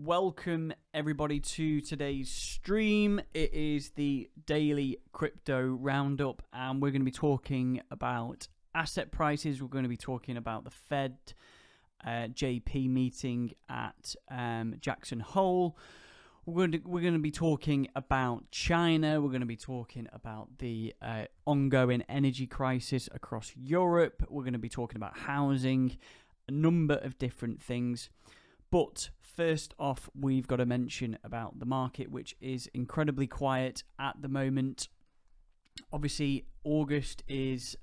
Welcome everybody to today's stream. It is the daily crypto roundup, and we're going to be talking about asset prices. We're going to be talking about the Fed JP meeting at Jackson Hole. We're going to be talking about China. We're going to be talking about the ongoing energy crisis across Europe. We're going to be talking about housing, a number of different things. But first off, we've got to mention about the market, which is incredibly quiet at the moment. Obviously, August is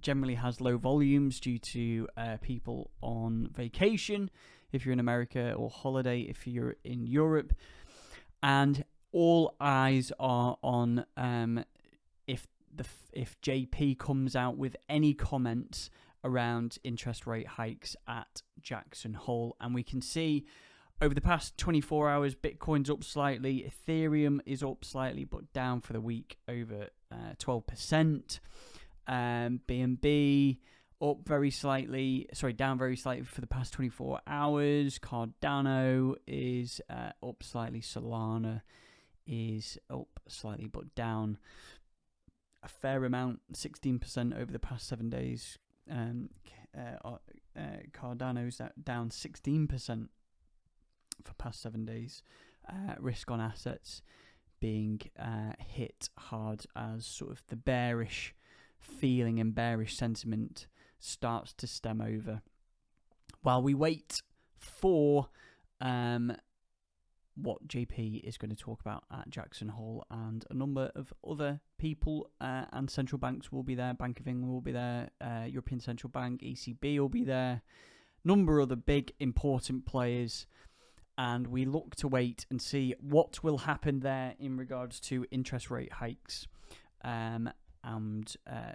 generally has low volumes due to people on vacation, if you're in America, or holiday if you're in Europe. And all eyes are on if JP comes out with any comments around interest rate hikes at Jackson Hole. And we can see over the past 24 hours, Bitcoin's up slightly, Ethereum is up slightly, but down for the week over 12%. BNB up very slightly, down very slightly for the past 24 hours. Cardano is up slightly. Solana is up slightly, but down a fair amount, 16% over the past 7 days. Cardano's down 16% for past 7 days. Risk on assets being hit hard as sort of the bearish feeling and bearish sentiment starts to stem over. While we wait for what JP is going to talk about at Jackson Hole, and a number of other people and central banks will be there. Bank of England will be there, European Central Bank, ECB will be there, number of other big important players, and we look to wait and see what will happen there in regards to interest rate hikes. And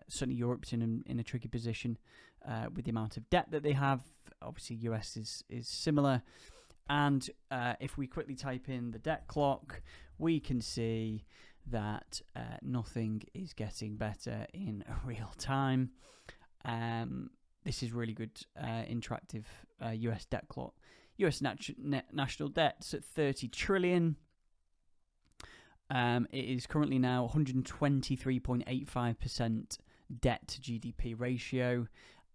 certainly Europe's in a tricky position with the amount of debt that they have. Obviously US is similar. And if we quickly type in the debt clock, we can see that nothing is getting better in real time. This is really good interactive US debt clock. US national debt's at 30 trillion. It is currently now 123.85% debt to GDP ratio.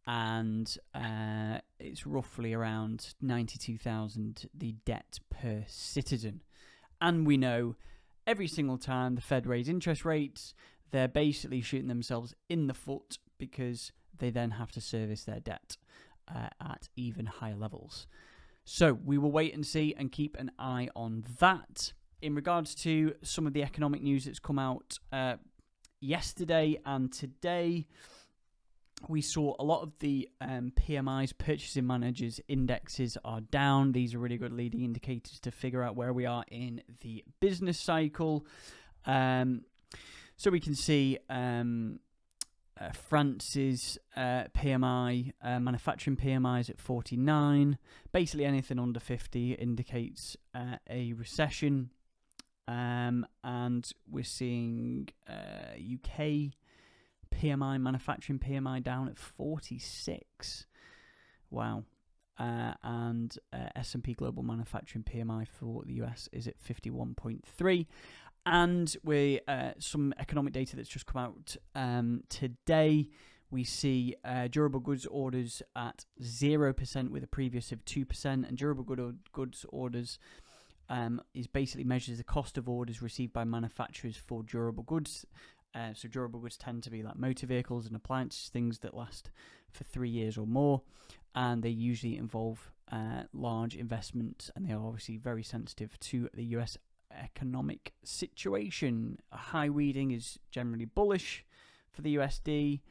And it's roughly around 92,000 the debt per citizen. And we know every single time the Fed raise interest rates, they're basically shooting themselves in the foot because they then have to service their debt at even higher levels. So we will wait and see and keep an eye on that. In regards to some of the economic news that's come out yesterday and today, we saw a lot of the PMIs, Purchasing Managers Indexes, are down. These are really good leading indicators to figure out where we are in the business cycle. So we can see France's PMI, manufacturing PMI is at 49. Basically anything under 50 indicates a recession. And we're seeing UK PMI, manufacturing PMI down at 46. Wow. And S&P Global Manufacturing PMI for the US is at 51.3. And we some economic data that's just come out today. We see durable goods orders at 0% with a previous of 2%. And durable goods orders is basically measures the cost of orders received by manufacturers for durable goods. So durable goods tend to be like motor vehicles and appliances, things that last for 3 years or more, and they usually involve large investments, and they are obviously very sensitive to the US economic situation. A high reading is generally bullish for the USD,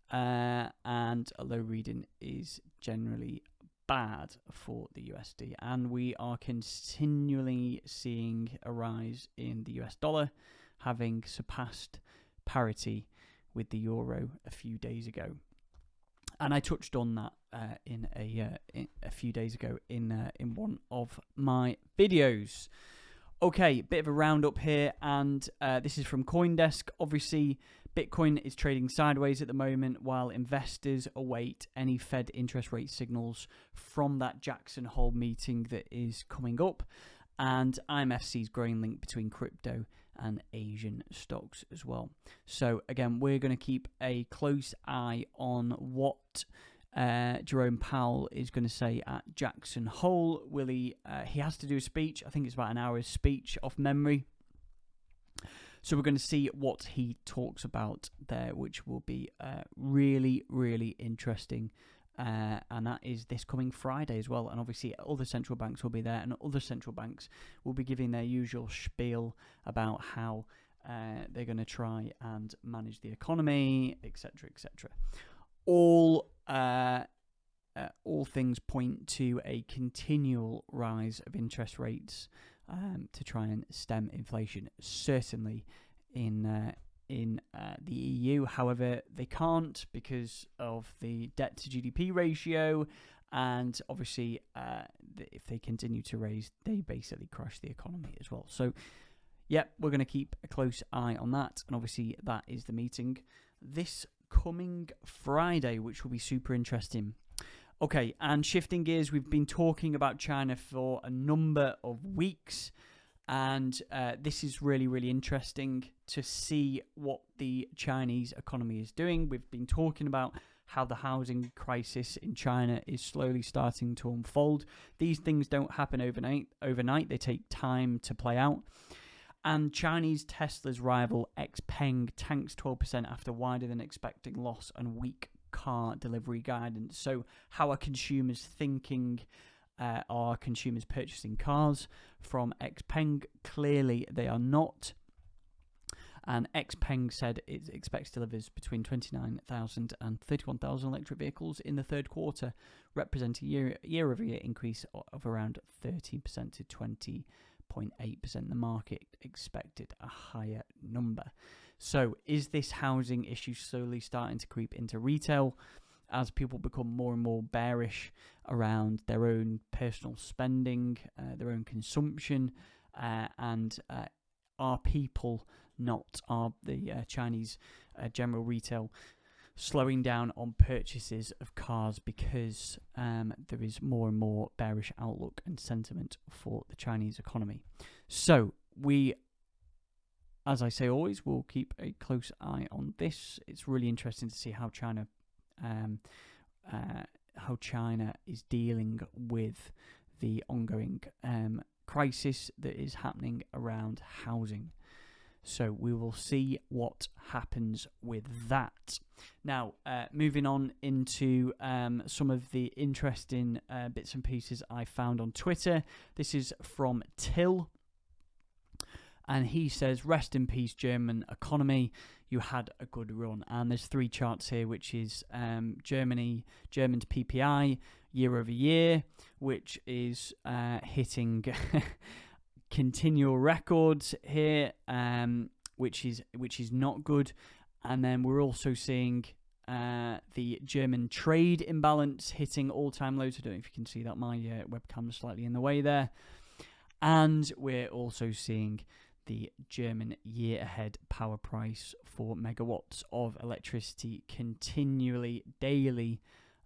and a low reading is generally bad for the USD, and we are continually seeing a rise in the US dollar, having surpassed parity with the euro a few days ago, and I touched on that in a few days ago in one of my videos. Okay, bit of a roundup here, and this is from CoinDesk. Obviously, Bitcoin is trading sideways at the moment while investors await any Fed interest rate signals from that Jackson Hole meeting that is coming up, and IMF sees growing link between crypto and Asian stocks as well. So again, we're going to keep a close eye on what Jerome Powell is going to say at Jackson Hole. Will he has to do a speech. I think it's about an hour's speech off memory. So we're going to see what he talks about there, which will be really, really interesting. And that is this coming Friday as well. And obviously other central banks will be there, and other central banks will be giving their usual spiel about how they're going to try and manage the economy, etc., etc. All things point to a continual rise of interest rates to try and stem inflation, certainly in the EU. However, they can't because of the debt to GDP ratio, and obviously if they continue to raise, they basically crash the economy as well. So we're going to keep a close eye on that, and obviously that is the meeting this coming Friday, which will be super interesting. Okay, and shifting gears, we've been talking about China for a number of weeks, and this is really, really interesting to see what the Chinese economy is doing. We've been talking about how the housing crisis in China is slowly starting to unfold. These things don't happen overnight. They take time to play out. And Chinese Tesla's rival XPeng tanks 12% after wider than expecting loss and weak car delivery guidance. So how are consumers thinking? Are consumers purchasing cars from XPeng? Clearly they are not. And XPeng said it expects delivers between 29,000 and 31,000 electric vehicles in the third quarter, representing a year-over-year increase of around 13% to 20.8%. The market expected a higher number. So is this housing issue slowly starting to creep into retail as people become more and more bearish around their own personal spending, their own consumption, and are people are the Chinese general retail slowing down on purchases of cars because there is more and more bearish outlook and sentiment for the Chinese economy? So we, as I say always, will keep a close eye on this. It's really interesting to see how China is dealing with the ongoing crisis that is happening around housing. So we will see what happens with that. Now, moving on into some of the interesting bits and pieces I found on Twitter. This is from Till. And he says, rest in peace, German economy. You had a good run. And there's three charts here, which is German's PPI year over year, which is hitting continual records here, which is not good. And then we're also seeing the German trade imbalance hitting all-time lows. I don't know if you can see that. My webcam is slightly in the way there. And we're also seeing the German year-ahead power price for megawatts of electricity continually, daily.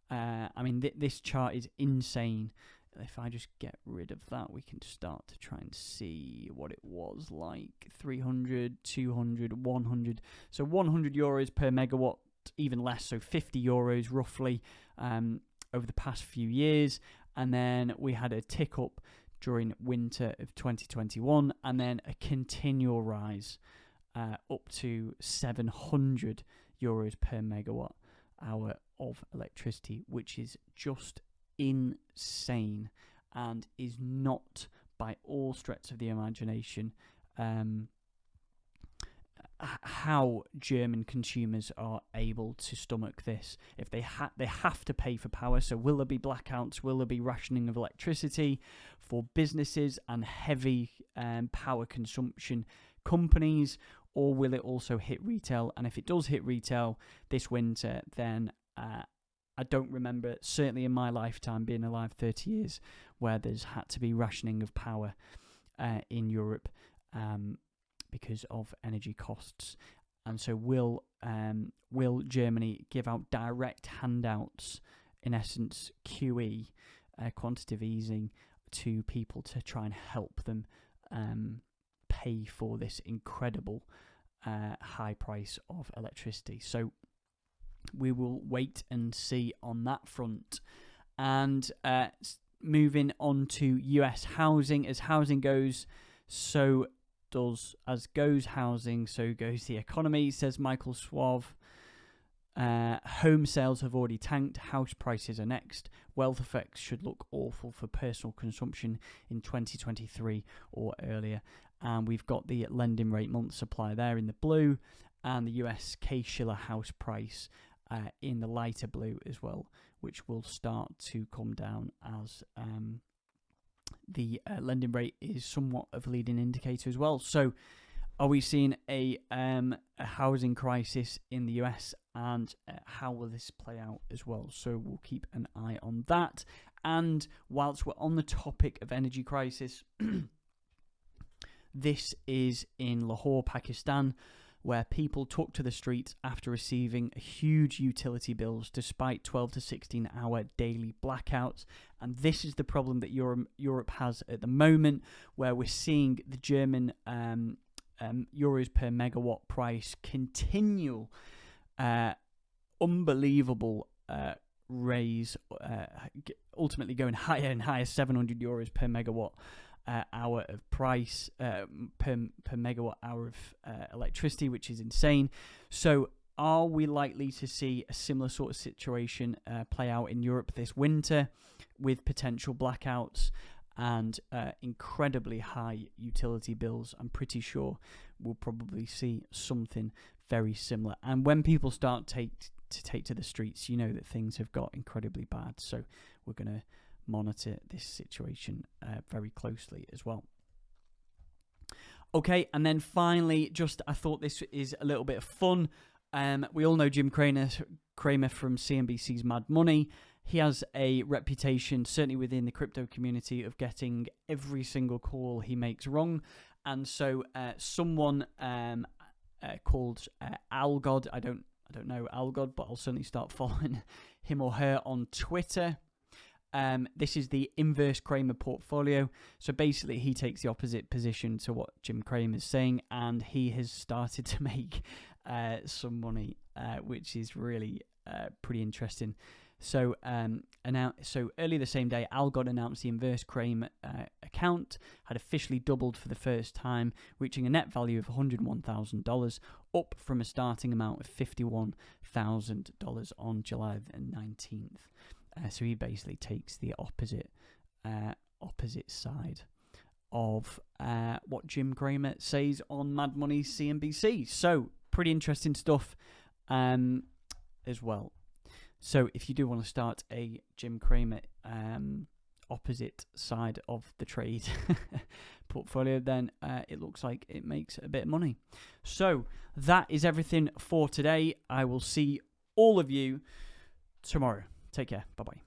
This chart is insane. If I just get rid of that, we can start to try and see what it was like. 300, 200, 100. So 100 euros per megawatt, even less, so 50 euros roughly over the past few years. And then we had a tick up during winter of 2021, and then a continual rise up to 700 euros per megawatt hour of electricity, which is just insane and is not by all stretch of the imagination how German consumers are able to stomach this. If they have to pay for power, so will there be blackouts? Will there be rationing of electricity for businesses and heavy power consumption companies, or will it also hit retail? And if it does hit retail this winter, then I don't remember, certainly in my lifetime, being alive 30 years, where there's had to be rationing of power in Europe because of energy costs. And so will Germany give out direct handouts, in essence QE, quantitative easing, to people to try and help them pay for this incredible high price of electricity? So we will wait and see on that front. And moving on to US housing. As housing goes, so goes housing, so goes the economy, says Michael Suave. Home sales have already tanked. House prices are next. Wealth effects should look awful for personal consumption in 2023 or earlier. And we've got the lending rate month supply there in the blue, and the US Case-Shiller house price in the lighter blue as well, which will start to come down as the lending rate is somewhat of a leading indicator as well. So are we seeing a housing crisis in the US, and how will this play out as well? So we'll keep an eye on that. And whilst we're on the topic of energy crisis, this is in Lahore, Pakistan, where people took to the streets after receiving huge utility bills despite 12 to 16 hour daily blackouts. And this is the problem that Europe has at the moment, where we're seeing the German euros per megawatt price continue unbelievable raise, ultimately going higher and higher, 700 euros per megawatt hour of price per megawatt hour of electricity, which is insane. So are we likely to see a similar sort of situation play out in Europe this winter, with potential blackouts and incredibly high utility bills? I'm pretty sure we'll probably see something very similar. And when people start to take to the streets, you know that things have got incredibly bad. So we're going to monitor this situation very closely as well. Okay, and then finally, I thought this is a little bit of fun. We all know Jim Cramer from CNBC's Mad Money. He has a reputation, certainly within the crypto community, of getting every single call he makes wrong. And so someone called Algod, I don't know Algod, but I'll certainly start following him or her on Twitter. This is the inverse Cramer portfolio. So basically, he takes the opposite position to what Jim Cramer is saying, and he has started to make some money, which is really pretty interesting. So earlier the same day, Algod announced the inverse Cramer account had officially doubled for the first time, reaching a net value of $101,000, up from a starting amount of $51,000 on July the 19th. So he basically takes the opposite side of what Jim Cramer says on Mad Money CNBC. So pretty interesting stuff as well. So if you do want to start a Jim Cramer opposite side of the trade portfolio, then it looks like it makes a bit of money. So that is everything for today. I will see all of you tomorrow. Take care. Bye-bye.